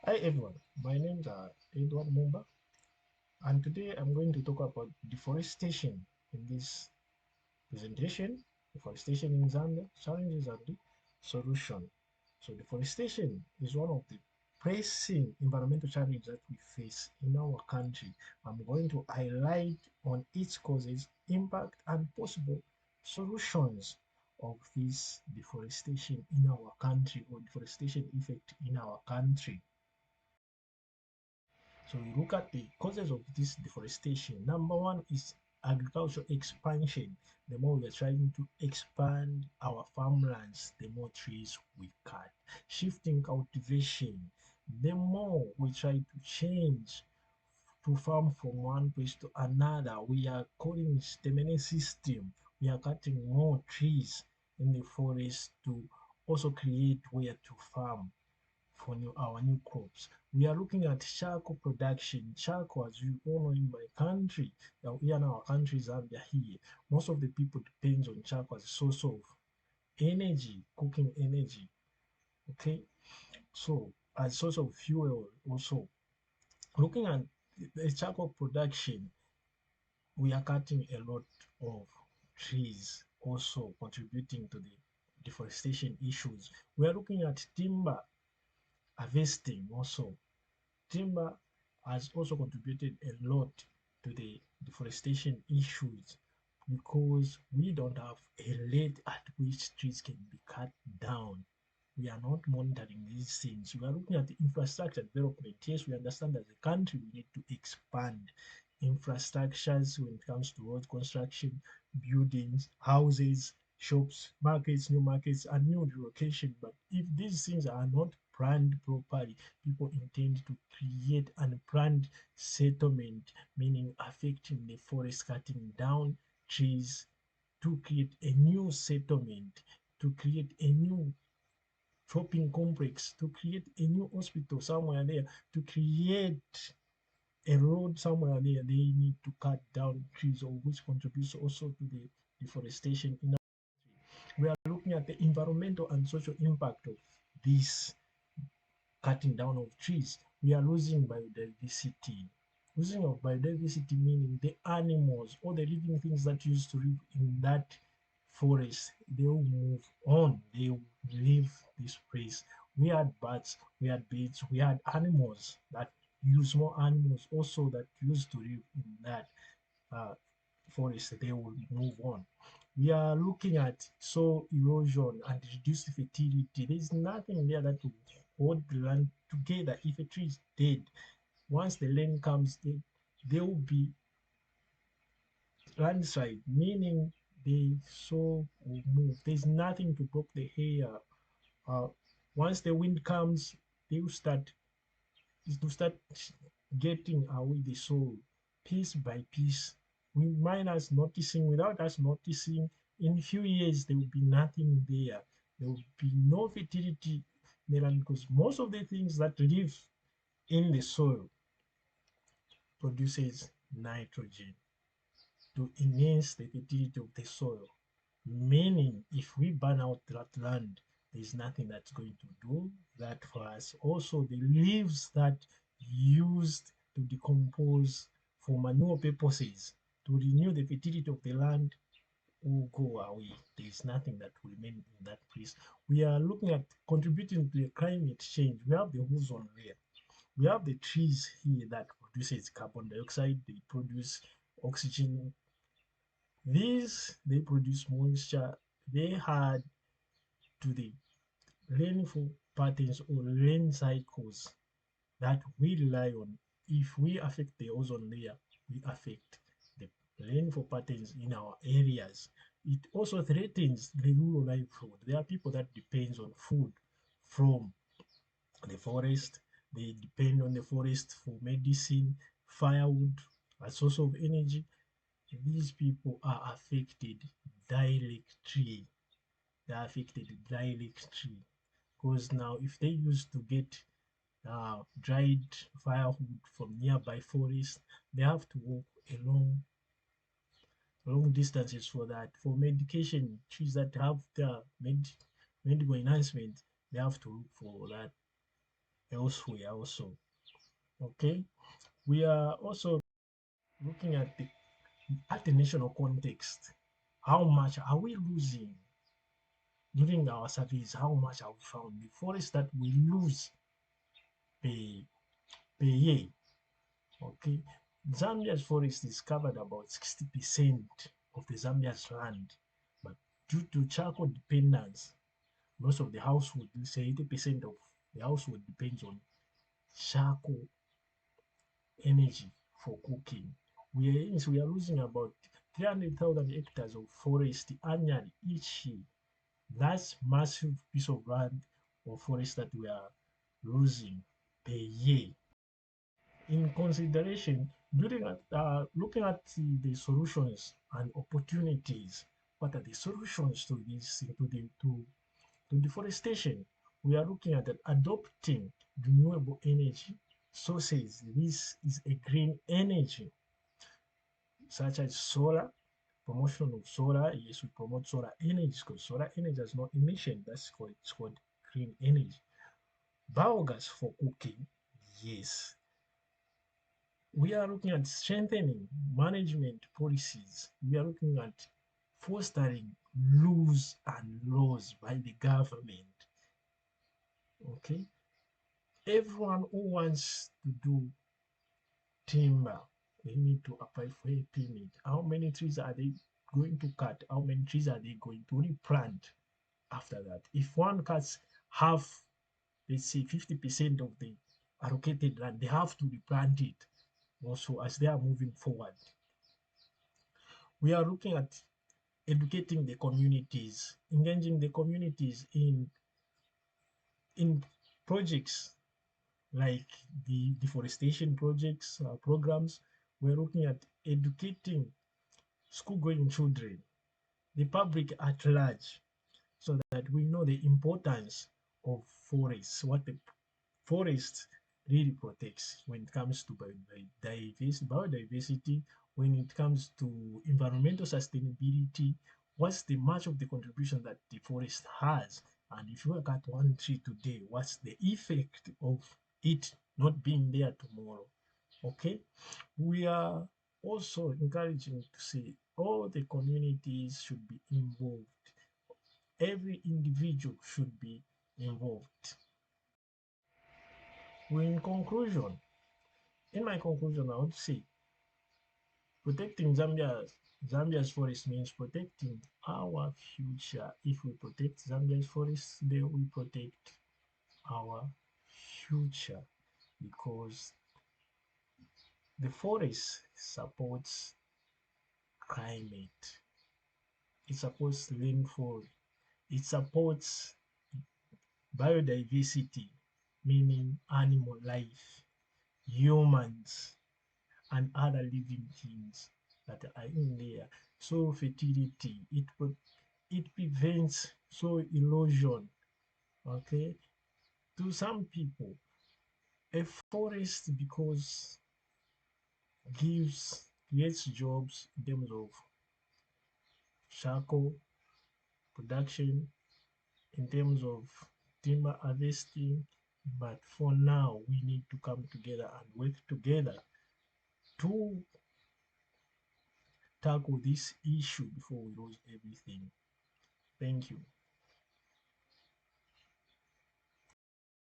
Hi everyone, my name is Edward Mumba, and today I'm going to talk about deforestation in this presentation. Deforestation in Zambia, challenges and the solution. So deforestation is one of the pressing environmental challenges that we face in our country. I'm going to highlight on its causes, impact, and possible solutions of this deforestation in our country or deforestation effect in our country. So we look at the causes of this deforestation. Number one is agricultural expansion. The more we are trying to expand our farmlands, the more trees we cut. Shifting cultivation. The more we try to change to farm from one place to another, we are calling it the many system. We are cutting more trees in the forest to also create where to farm for our new crops. We are looking at charcoal production. Charcoal, as you all know, in my country, here in our country, Zambia, here, most of the people depends on charcoal as a source of energy, cooking energy. Okay, so as source of fuel also. Looking at the charcoal production, we are cutting a lot of trees, also contributing to the deforestation issues. We are looking at timber harvesting also. Timber has also contributed a lot to the deforestation issues because we don't have a rate at which trees can be cut down. We are not monitoring these things. We are looking at the infrastructure development. Yes, we understand as a country we need to expand infrastructures when it comes to road construction, buildings, houses, shops, markets, new markets, and new relocation. But if these things are not planned properly, people intend to create unplanned settlement, meaning affecting the forest, cutting down trees to create a new settlement, to create a new shopping complex, to create a new hospital somewhere there, to create a road somewhere there. They need to cut down trees, or which contributes also to the deforestation in our country. We are looking at the environmental and social impact of this cutting down of trees. We are losing biodiversity. Losing of biodiversity meaning the animals or the living things that used to live in that forest, they will move on, they will leave this place. We had bats, we had birds, we had animals that use more animals also that used to live in that uh, forest, they will move on. We are looking at soil erosion and reduced fertility. There's nothing there that will hold the land together if a tree is dead. Once the rain comes, there will be landslide, meaning the soil will move. There's nothing to block the air. Uh, Once the wind comes, they will start to start getting away the soul piece by piece. We miners noticing without us noticing, in a few years there will be nothing there. There will be no fertility there because most of the things that live in the soil produces nitrogen to enhance the fertility of the soil. Meaning, if we burn out that land, there's nothing that's going to do that for us. Also, the leaves that used to decompose for manure purposes to renew the fertility of the land will go away. There is nothing that will remain in that place. We are looking at contributing to the climate change. We have the ozone layer. We have the trees here that produces carbon dioxide. They produce oxygen. These they produce moisture. They add to the rainfall patterns or rain cycles that we rely on. If we affect the ozone layer, we affect the rainfall patterns in our areas. It also threatens the rural livelihood. There are people that depends on food from the forest. They depend on the forest for medicine, firewood, a source of energy. These people are affected directly. They are affected directly because now if they used to get dried firewood from nearby forest, they have to walk a long distances for that. For medication, trees that have the medical enhancement, they have to look for that elsewhere also. Okay, we are also looking at the national context. How much are we losing during our surveys? How much have we found the forest that we lose per, per year? Okay, Zambia's forest is covered about 60% of the Zambia's land, but due to charcoal dependence, most of the household, say 80% of the household depends on charcoal energy for cooking. We are losing about 300,000 hectares of forest annually each year. That's massive piece of land or forest that we are losing per year. In consideration, looking at the solutions and opportunities, what are the solutions to this to deforestation? We are looking at adopting renewable energy sources. This is a green energy, such as solar, promotion of solar. Yes, we promote solar energy because solar energy has no emission. It's called green energy. Biogas for cooking. Yes, we are looking at strengthening management policies. We are looking at fostering rules and laws by the government. Okay, everyone who wants to do timber, they need to apply for a permit. How many trees are they going to cut? How many trees are they going to replant after that? If one cuts half, let's say 50% of the allocated land, they have to replant it also as they are moving forward. We are looking at educating the communities, engaging the communities in projects like the deforestation projects programs. We're looking at educating school-going children, the public at large, so that we know the importance of forests, what the forest really protects when it comes to biodiversity, when it comes to environmental sustainability, what's the much of the contribution that the forest has, and if you look at one tree today, what's the effect of it not being there tomorrow? Okay, we are also encouraging to say all the communities should be involved. Every individual should be involved. Well, in my conclusion, I would say protecting Zambia's forest means protecting our future. If we protect Zambia's forest, then we protect our future because the forest supports climate, it supports rainfall, it supports biodiversity, meaning animal life, humans, and other living things that are in there. Soil fertility, it prevents soil erosion. Okay, to some people, a forest because creates jobs in terms of charcoal production, in terms of timber harvesting. But for now, we need to come together and work together to tackle this issue before we lose everything. Thank you.